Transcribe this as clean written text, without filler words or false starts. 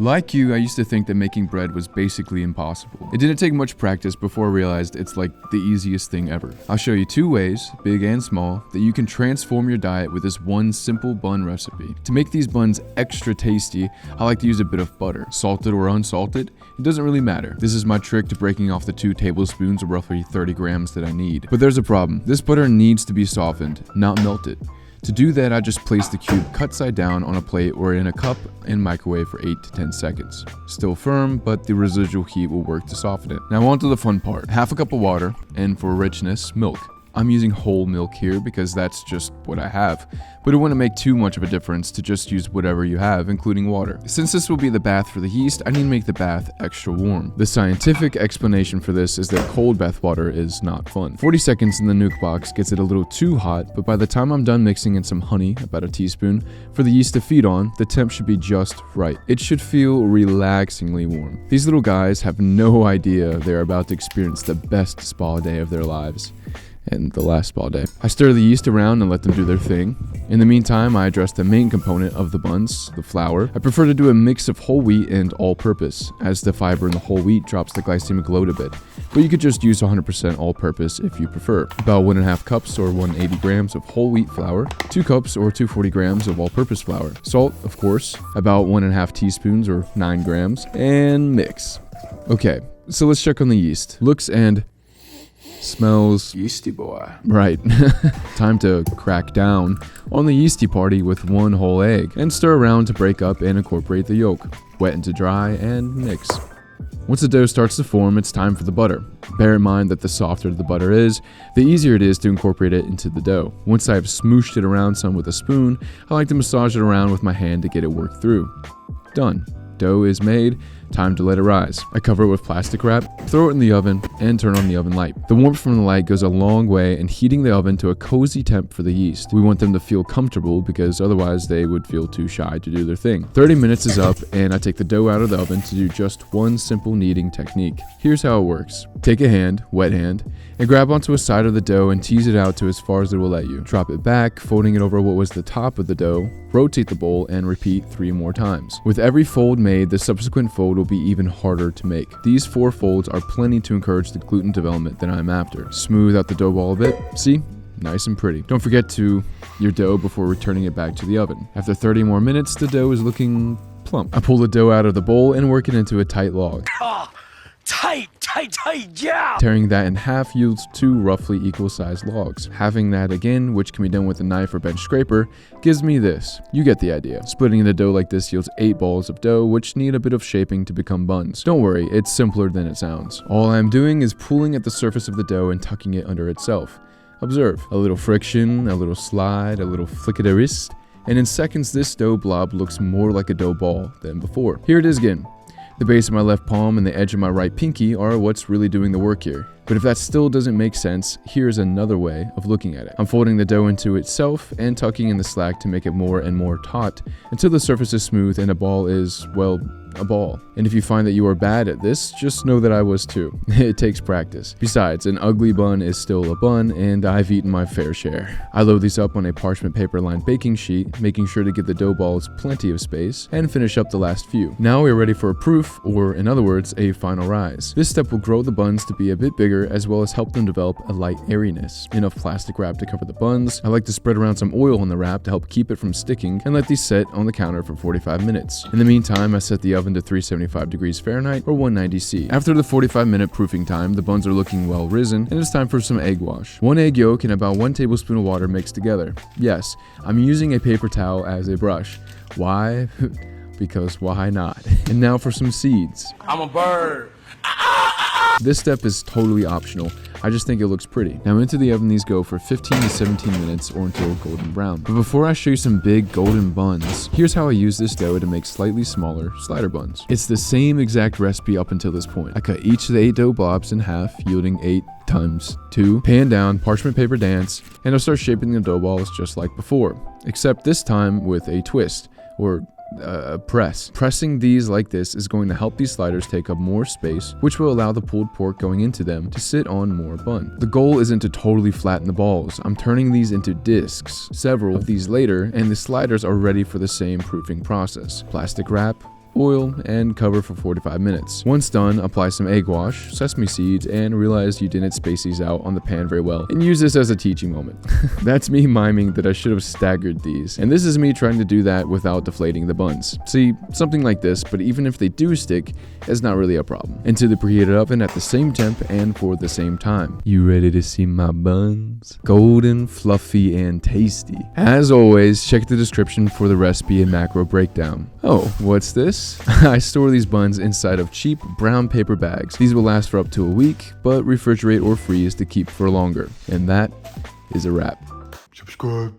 Like you, I used to think that making bread was basically impossible. It didn't take much practice before I realized it's like the easiest thing ever. I'll show you 2 ways, big and small, that you can transform your diet with this one simple bun recipe. To make these buns extra tasty, I like to use a bit of butter. Salted or unsalted, it doesn't really matter. This is my trick to breaking off the 2 tablespoons or roughly 30 grams that I need. But there's a problem. This butter needs to be softened, not melted. To do that, I just place the cube cut side down on a plate or in a cup and microwave for 8 to 10 seconds. Still firm, but the residual heat will work to soften it. Now on to the fun part. Half a cup of water, and for richness, milk. I'm using whole milk here because that's just what I have, but it wouldn't make too much of a difference to just use whatever you have, including water. Since this will be the bath for the yeast, I need to make the bath extra warm. The scientific explanation for this is that cold bath water is not fun. 40 seconds in the nuke box gets it a little too hot, but by the time I'm done mixing in some honey, about a teaspoon, for the yeast to feed on, the temp should be just right. It should feel relaxingly warm. These little guys have no idea they're about to experience the best spa day of their lives. And the last spa day. I stir the yeast around and let them do their thing. In the meantime, I address the main component of the buns, the flour. I prefer to do a mix of whole wheat and all-purpose, as the fiber in the whole wheat drops the glycemic load a bit. But you could just use 100% all-purpose if you prefer. About 1.5 cups or 180 grams of whole wheat flour, 2 cups or 240 grams of all-purpose flour. Salt, of course, about 1.5 teaspoons or 9 grams, and mix. Okay, so let's check on the yeast. Looks and smells yeasty boy. Right. Time to crack down on the yeasty party with 1 whole egg and stir around to break up and incorporate the yolk. Wet into dry and mix. Once the dough starts to form, it's time for the butter. Bear in mind that the softer the butter is, the easier it is to incorporate it into the dough. Once I've smooshed it around some with a spoon, I like to massage it around with my hand to get it worked through. Done. Dough is made. Time to let it rise. I cover it with plastic wrap, throw it in the oven, and turn on the oven light. The warmth from the light goes a long way in heating the oven to a cozy temp for the yeast. We want them to feel comfortable because otherwise they would feel too shy to do their thing. 30 minutes is up and I take the dough out of the oven to do just one simple kneading technique. Here's how it works. Take a hand, wet hand, and grab onto a side of the dough and tease it out to as far as it will let you. Drop it back, folding it over what was the top of the dough, rotate the bowl, and repeat 3 more times. With every fold made, the subsequent fold will be even harder to make. These 4 folds are plenty to encourage the gluten development that I'm after. Smooth out the dough ball a bit. See? Nice and pretty. Don't forget to your dough before returning it back to the oven. After 30 more minutes, the dough is looking plump. I pull the dough out of the bowl and work it into a tight log. Tight, yeah! Tearing that in half yields 2 roughly equal sized logs. Having that again, which can be done with a knife or bench scraper, gives me this. You get the idea. Splitting the dough like this yields 8 balls of dough, which need a bit of shaping to become buns. Don't worry, it's simpler than it sounds. All I'm doing is pulling at the surface of the dough and tucking it under itself. Observe. A little friction, a little slide, a little flick of the wrist, and in seconds this dough blob looks more like a dough ball than before. Here it is again. The base of my left palm and the edge of my right pinky are what's really doing the work here. But if that still doesn't make sense, here's another way of looking at it. I'm folding the dough into itself and tucking in the slack to make it more and more taut until the surface is smooth and a ball is, well, a ball. And if you find that you are bad at this, just know that I was too. It takes practice. Besides, an ugly bun is still a bun, and I've eaten my fair share. I load these up on a parchment paper lined baking sheet, making sure to give the dough balls plenty of space, and finish up the last few. Now we're ready for a proof, or in other words, a final rise. This step will grow the buns to be a bit bigger, as well as help them develop a light airiness. Enough plastic wrap to cover the buns. I like to spread around some oil on the wrap to help keep it from sticking, and let these set on the counter for 45 minutes. In the meantime, I set the oven to 375 degrees Fahrenheit or 190 C. After the 45-minute proofing time, the buns are looking well risen, and it's time for some egg wash. 1 egg yolk and about 1 tablespoon of water mixed together. Yes, I'm using a paper towel as a brush. Why? Because why not? And now for some seeds. I'm a bird. This step is totally optional. I just think it looks pretty. Now into the oven these go for 15 to 17 minutes or until golden brown. But before I show you some big golden buns, here's how I use this dough to make slightly smaller slider buns. It's the same exact recipe up until this point. I cut each of the 8 dough blobs in half, yielding 8 times 2, pan down, parchment paper dance, and I'll start shaping the dough balls just like before, except this time with a twist, or press. Pressing these like this is going to help these sliders take up more space, which will allow the pulled pork going into them to sit on more bun. The goal isn't to totally flatten the balls. I'm turning these into discs, several of these later, and the sliders are ready for the same proofing process. Plastic wrap, oil, and cover for 45 minutes. Once done, apply some egg wash, sesame seeds, and realize you didn't space these out on the pan very well, and use this as a teaching moment. That's me miming that I should have staggered these, and this is me trying to do that without deflating the buns. See, something like this, but even if they do stick, it's not really a problem. Into the preheated oven at the same temp and for the same time. You ready to see my buns? Golden, fluffy, and tasty. As always, check the description for the recipe and macro breakdown. Oh, what's this? I store these buns inside of cheap brown paper bags. These will last for up to a week, but refrigerate or freeze to keep for longer. And that is a wrap. Subscribe.